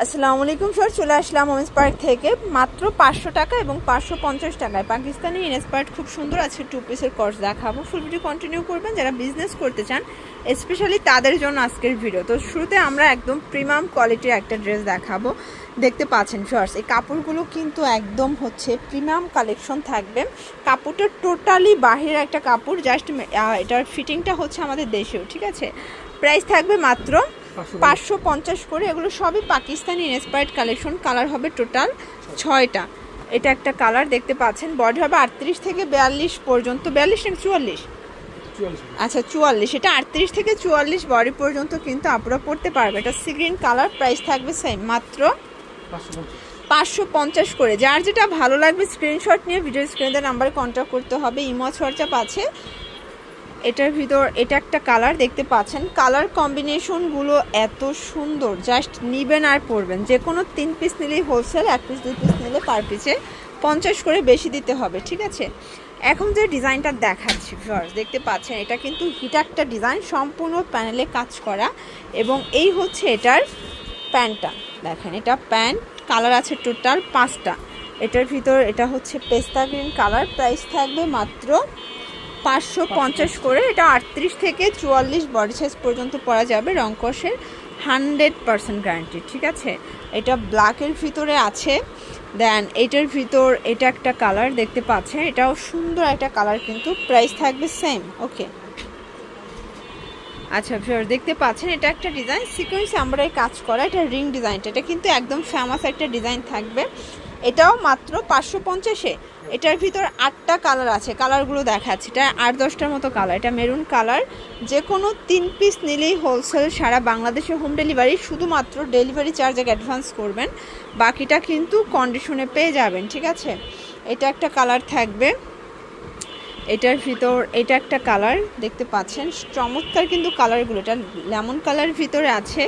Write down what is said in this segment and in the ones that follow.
আসসালামু আলাইকুম স্যার, চলে আসলাম ওমেন্স পার্ক থেকে মাত্র 500 টাকা এবং 550 টাকায় পাকিস্তানি ইনস্পায়ার্ড খুব সুন্দর আছে টু পিসের কোর্স দেখাবো। ফুল ভিডিও কন্টিনিউ করবেন যারা বিজনেস করতে চান, স্পেশালি তাদের জন্য আজকের ভিডিও। তো শুরুতে আমরা একদম প্রিমিয়াম কোয়ালিটির একটা ড্রেস দেখাবো। দেখতে পাচ্ছেন ফার্স্ট এই কাপড়গুলো কিন্তু একদম হচ্ছে প্রিমিয়াম কালেকশন থাকবে। কাপড়টা টোটালি বাহিরের একটা কাপড়, জাস্ট এটার ফিটিংটা হচ্ছে আমাদের দেশেও, ঠিক আছে। প্রাইস থাকবে মাত্র 550 করে। এগুলো সবই পাকিস্তানি ইনস্পায়ার্ড কালেকশন। কালার হবে টোটাল 6টা। এটা একটা কালার দেখতে পাচ্ছেন। বডি হবে 38 থেকে 42 পর্যন্ত। 42 নাকি 44? আচ্ছা 44। এটা 38 থেকে 44 বডি পর্যন্ত কিন্তু আপনারা পড়তে পারবে। এটা সি গ্রিন কালার। প্রাইস থাকবে সেম মাত্র 550 করে। যার যেটা ভালো লাগবে স্ক্রিনশট নিয়ে ভিডিও স্ক্রিনের নাম্বারে কন্ট্যাক্ট করতে হবে। ইমো হোয়াটসঅ্যাপ আছে। এটার ভিতর এটা একটা কালার দেখতে পাচ্ছেন। কালার কম্বিনেশনগুলো এত সুন্দর, জাস্ট নিবেন আর পরবেন। যে কোনো 3 পিস নিলেই হোলসেল, 1 পিস 2 পিস নিলে পার পিসে 50 করে বেশি দিতে হবে, ঠিক আছে। এখন যে ডিজাইনটা দেখাচ্ছি ফার্স্ট দেখতে পাচ্ছেন, এটা কিন্তু হিট একটা ডিজাইন, সম্পূর্ণ প্যানেলে কাজ করা। এবং এই হচ্ছে এটার প্যান্টটা দেখেন। এটা প্যান্ট, কালার আছে টোটাল 5টা। এটার ভিতর এটা হচ্ছে পেস্তা গ্রিন কালার। প্রাইস থাকবে মাত্র 550 করে। এটা 38 থেকে 44 বডি সাইজ পর্যন্ত পরা যাবে। রং কষের 100% গ্যারান্টি, ঠিক আছে। এটা ব্ল্যাকের ভিতরে আছে। দেন এটার ভিতর এটা একটা কালার দেখতে পাচ্ছেন, এটাও সুন্দর একটা কালার কিন্তু। প্রাইস থাকবে সেম, ওকে। আচ্ছা ফিওর দেখতে পাচ্ছেন, এটা একটা ডিজাইন সিকোয়েন্স আমরাই কাজ করা। এটা রিং ডিজাইনটা, এটা কিন্তু একদম ফেমাস একটা ডিজাইন থাকবে। এটাও মাত্র 550-এ। এটার ভিতর 8টা কালার আছে, কালারগুলো দেখাচ্ছি। এটা 8-10টার মতো কালার। এটা মেরুন কালার। যে কোনো 3 পিস নিলেই হোলসেল, সারা বাংলাদেশে হোম ডেলিভারি। শুধুমাত্র ডেলিভারি চার্জ আগে অ্যাডভান্স করবেন, বাকিটা কিন্তু কন্ডিশনে পেয়ে যাবেন, ঠিক আছে। এটা একটা কালার থাকবে। এটার ভিতর এটা একটা কালার দেখতে পাচ্ছেন, চমৎকার কিন্তু কালারগুলো। এটা লেমন কালার ভিতরে আছে।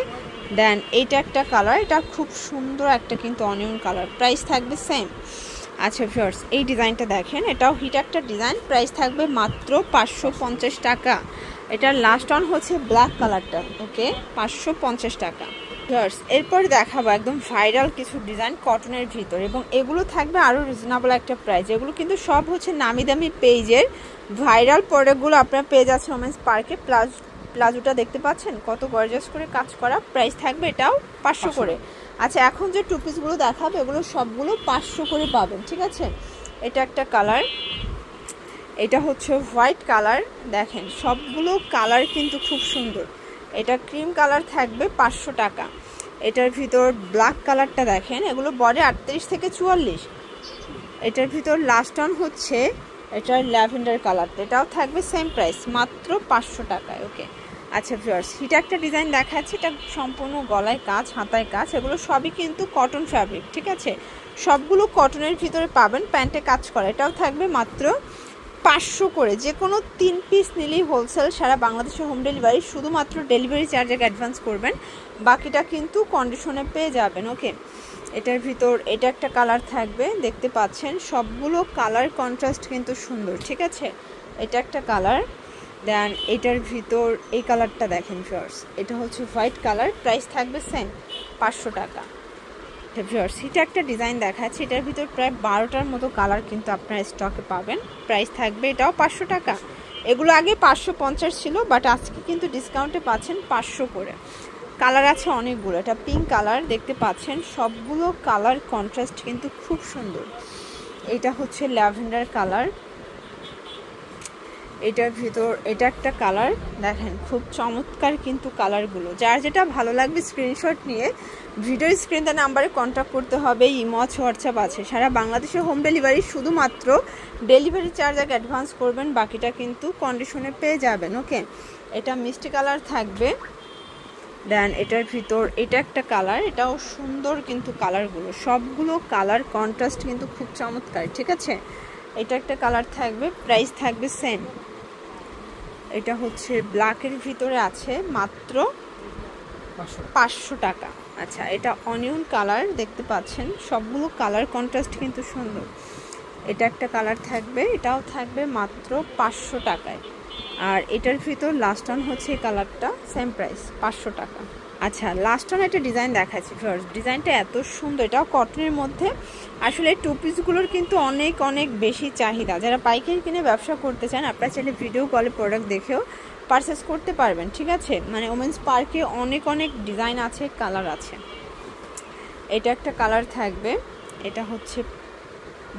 দেন এইটা একটা কালার, এটা খুব সুন্দর একটা কিন্তু অনিয়ন কালার। প্রাইস থাকবে সেম। আচ্ছা ভিউয়ার্স এই ডিজাইনটা দেখেন, এটাও হিট একটা ডিজাইন। প্রাইস থাকবে মাত্র 550 টাকা। এটার লাস্ট অন হচ্ছে ব্ল্যাক কালারটা, ওকে। 550 টাকা ভিউয়ার্স। এরপর দেখাবো একদম ভাইরাল কিছু ডিজাইন কটনের ভিতর, এবং এগুলো থাকবে আরও রিজনেবল একটা প্রাইস। এগুলো কিন্তু সব হচ্ছে নামি দামি পেজের ভাইরাল প্রোডাক্টগুলো আপনারা পেয়ে যাচ্ছেন ওমেন্স পার্কে। প্লাজোটা দেখতে পাচ্ছেন কত গর্জাস করে কাজ করা। প্রাইস থাকবে এটাও 500 করে। আচ্ছা এখন যে টু পিসগুলো দেখাবো এগুলো সবগুলো 500 করে পাবেন, ঠিক আছে। এটা একটা কালার, এটা হচ্ছে হোয়াইট কালার। দেখেন সবগুলো কালার কিন্তু খুব সুন্দর। এটা ক্রিম কালার থাকবে 500 টাকা। এটার ভিতর ব্ল্যাক কালারটা দেখেন, এগুলো বডি 38 থেকে 44। এটার ভিতর লাস্ট অন হচ্ছে এটার ল্যাভেন্ডার কালারটা, এটাও থাকবে সেম প্রাইস মাত্র 500 টাকায়, ওকে। আচ্ছা ভিউয়ার্স হিট একটা ডিজাইন দেখাচ্ছি, এটা সম্পূর্ণ গলায় কাজ, হাতায় কাজ। এগুলো সবই কিন্তু কটন ফ্যাব্রিক, ঠিক আছে। সবগুলো কটনের ভিতরে পাবেন, প্যান্টে কাজ করা। এটাও থাকবে মাত্র 500 করে। যে কোনো 3 পিস নিলেই হোলসেল, সারা বাংলাদেশে হোম ডেলিভারি। শুধুমাত্র ডেলিভারি চার্জ আগে অ্যাডভান্স করবেন, বাকিটা কিন্তু কন্ডিশনে পেয়ে যাবেন, ওকে। এটার ভিতর এটা একটা কালার থাকবে দেখতে পাচ্ছেন। সবগুলো কালার কন্ট্রাস্ট কিন্তু সুন্দর, ঠিক আছে। এটা একটা কালার। দেন এটার ভিতর এই কালারটা দেখেন ভিউয়ার্স, এটা হচ্ছে হোয়াইট কালার। প্রাইস থাকবে সেম 500 টাকা। ভিউয়ার্স এটা একটা ডিজাইন দেখাচ্ছে, এটার ভিতর প্রায় 12টার মতো কালার কিন্তু আপনারা স্টকে পাবেন। প্রাইস থাকবে এটাও 500 টাকা। এগুলো আগে 550 ছিল, বাট আজকে কিন্তু ডিসকাউন্টে পাচ্ছেন 500 করে। কালার আছে অনেকগুলো। এটা পিঙ্ক কালার দেখতে পাচ্ছেন, সবগুলো কালার কন্ট্রাস্ট কিন্তু খুব সুন্দর। এটা হচ্ছে ল্যাভেন্ডার কালার। এটার ভিতর এটা একটা কালার দেখেন, খুব চমৎকার কিন্তু কালারগুলো। যার যেটা ভালো লাগবে স্ক্রিনশট নিয়ে ভিডিও স্ক্রিনের নাম্বারে কন্ট্যাক্ট করতে হবে। ইমো হোয়াটসঅ্যাপ আছে, সারা বাংলাদেশে হোম ডেলিভারি। শুধুমাত্র ডেলিভারি চার্জ আগে অ্যাডভান্স করবেন, বাকিটা কিন্তু কন্ডিশনে পেয়ে যাবেন, ওকে। এটা মিষ্টি কালার থাকবে। দেন এটার ভিতর এটা একটা কালার, এটাও সুন্দর কিন্তু কালারগুলো। সবগুলো কালার কন্ট্রাস্ট কিন্তু খুব চমৎকার, ঠিক আছে। এটা একটা কালার থাকবে। প্রাইস থাকবে সেম। এটা হচ্ছে ব্ল্যাকের ভিতরে আছে মাত্র 500 টাকা। আচ্ছা এটা অনিয়ন কালার দেখতে পাচ্ছেন, সবগুলো কালার কন্ট্রাস্ট কিন্তু সুন্দর। এটা একটা কালার থাকবে, এটাও থাকবে মাত্র 500 টাকায়। আর এটার ভিতর লাস্ট অন হচ্ছে এই কালারটা, সেম প্রাইস 500 টাকা। আচ্ছা লাস্ট অন একটা ডিজাইন দেখাচ্ছি ফ্রেন্ডস, ডিজাইনটা এত সুন্দর, এটাও কটনের মধ্যে। আসলে টু পিসগুলোর কিন্তু অনেক অনেক বেশি চাহিদা। যারা পাইকারি কিনে ব্যবসা করতে চান আপনারা চাইলে ভিডিও কলে প্রোডাক্ট দেখেও পারচেস করতে পারবেন, ঠিক আছে। মানে ওমেন্স পার্কে অনেক অনেক ডিজাইন আছে, কালার আছে। এটা একটা কালার থাকবে, এটা হচ্ছে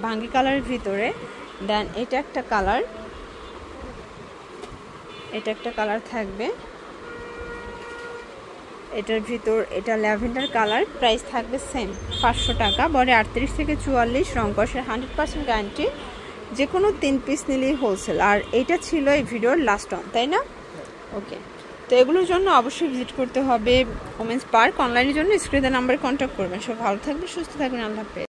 ভাঙ্গি কালারের ভিতরে। দেন এটা একটা কালার, এটা একটা কালার থাকবে এটার ভিতর, এটা ল্যাভেন্ডার কালার। প্রাইস থাকবে সেম 500 টাকা। বডি 38 থেকে 44, রং কষের 100% গ্যারান্টি। যে কোনো 3 পিস নিলেই হোলসেল। আর এটা ছিল এই ভিডিওর লাস্ট অন, তাই না? ওকে, তো এগুলোর জন্য অবশ্যই ভিজিট করতে হবে ওমেন্স পার্ক। অনলাইনের জন্য স্ক্রিনের নাম্বারে কন্ট্যাক্ট করবেন। সব ভালো থাকবেন, সুস্থ থাকবেন, আল্লাহ হাফেজ।